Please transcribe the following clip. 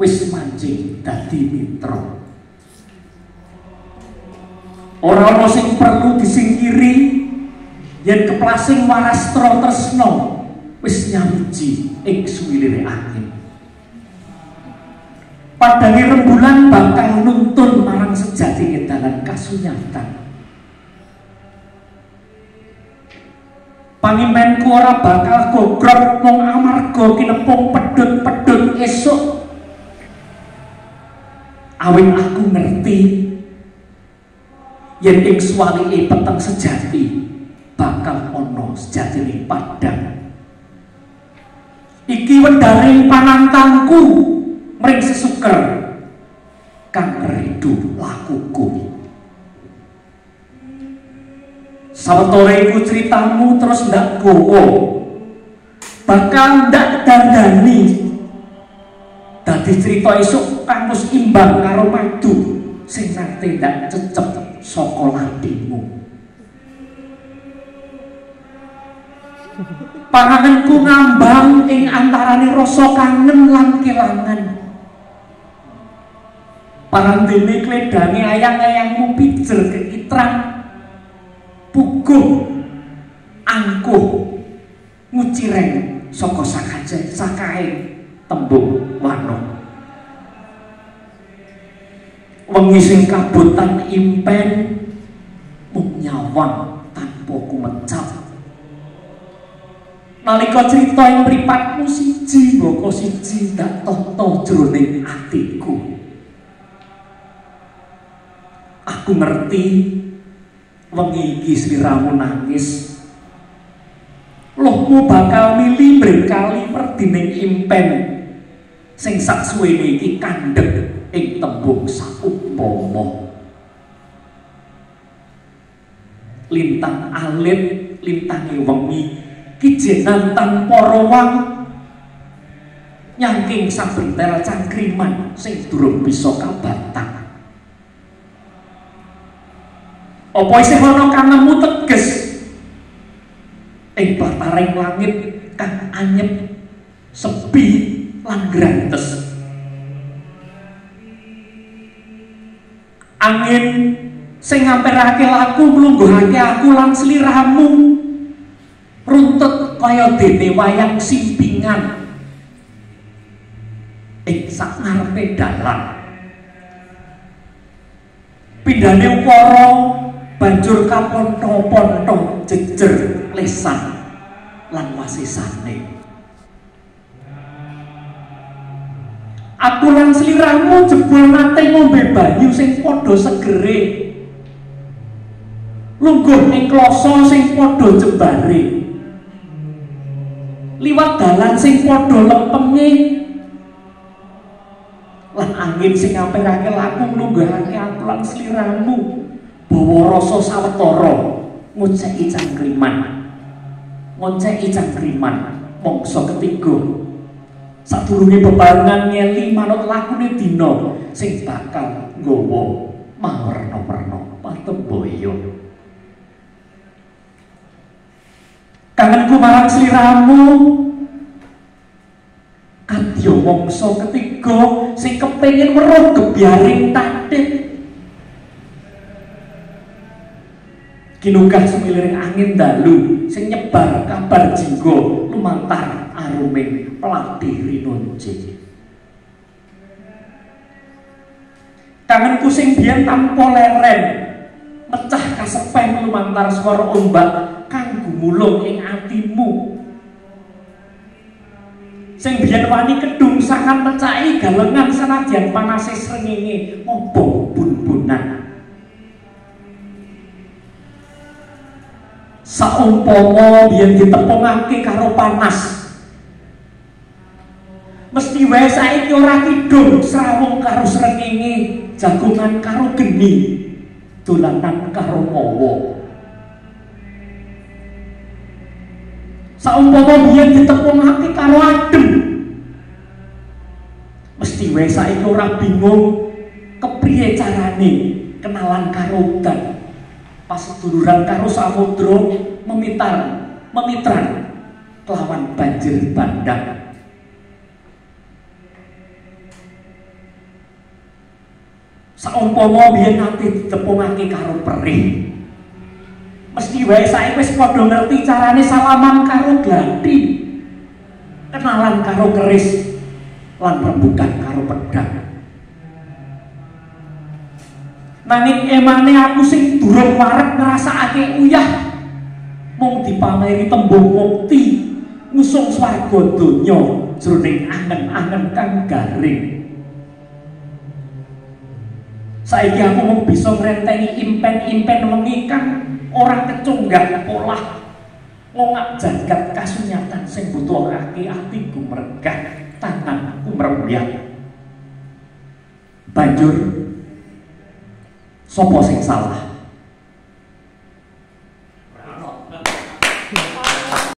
wis mancing dadi mitra. Ora ana sing perlu disingkiri yen keplasing warastra tresna wis nyawiji ing suwilire angin. Padange rembulan bakal nuntun marang sejatine dalan kasunyatan. Pangimpenku ora bakal gogrok mung amarga kinepung pedhut-pedhut esuk. Awit aku ngerti yen ing swalike peteng sejati bakal ana sejatine padang. Iki wendaring panantangku mring sesuker kang ridu lakuku. Sawetara iku ceritamu terus ndak gowo, bakal ndak dandani dadi cerita esuk kang wis imbang karo madu sing nate ndak cecep saka lambemu. Panganganku ngambang ing antarane rasa kangen lan kelangan. Parandene kledange ayang-ayangmu pijer kekitrang, puguh angkuh ngucireng saka sakae tembung wano. Wengi sing kabutan impen mung nyawang tanpa kumecap. Nalika crita ing mripatmu siji mbaka siji ndak tata jroning atiku. Aku ngerti wengi iki sliramu nangis. Lohmu bakal mili mrengkali perdining impen sing saksuwene iki kandhek ing tembung saumpama. Lintang alit lintange wengi kijenan tanpa rowang nyangking sabentel cangkriman sing durung bisa kabatang. Apa isih ana kang nemu teges ing bataring langit kang anyep sepi lan grantes. Angin sing ngamperake laku mlungguhake aku lan sliramu runtut kaya dene wayang simpingan ing sak ngarepe dalan. Pindhane ukara banjur kapontho-pontho jejer lesan lan wasisane. Aku lan sliramu jebul nate ngombe banyu sing padha segere, lungguh ing kloso sing padha jembare, liwat dalan sing padha lempenge, lan angin sing ngampirake laku nglungguhake aku lan sliramu bawa rasa sawetara ngonceki cangkriman mangsa ketiga sadurunge bebarengan ngeli manut lakune dina sing bakal nggawa mawerna-werna patembaya. Kangenku marang sliramu kadya mangsa ketiga sing kepengin weruh gebyaring tatik. Kinunggah semiliring angin dalu sing nyebar kabar jingga lumantar aruming plati rinunce. Kangenku sing biyen tanpa leren mecah kasepen lumantar swara ombak kang gumulung ing atimu. Sing biyen wani kedungsangan mecahi galengan senadyan panase srengenge ngobong bun-bunan. Saumpama biyen ditepungake karo panas, mesti wae saiki ora kidul srawung karo srengenge, jagongan karo geni, dolanan karo mawa. Saumpama biyen ditepungake karo adem, mesti wae saiki ora bingung kepriye carane kenalan karo udan. Pas seduluran karo samudra memitran kelawan banjir bandang. Saumpama biyen ati ditepungake karo perih, mesti wae saiki wis padha ngerti carane salaman karo glathi, kenalan karo keris, lan rembugan karo pedang. Nanging emane aku sing durung warep ngrasakake uyah, mung dipameri tembung mukti ngusung swarga donya jroning angen-angen kang garing. Saiki aku mung bisa ngrentengi impen-impen wengi kang ora kecunggah polah ngongak jagat kasunyatan sing butuhake atiku mregah, tanganku mrembyat. Banjur sapa sing salah?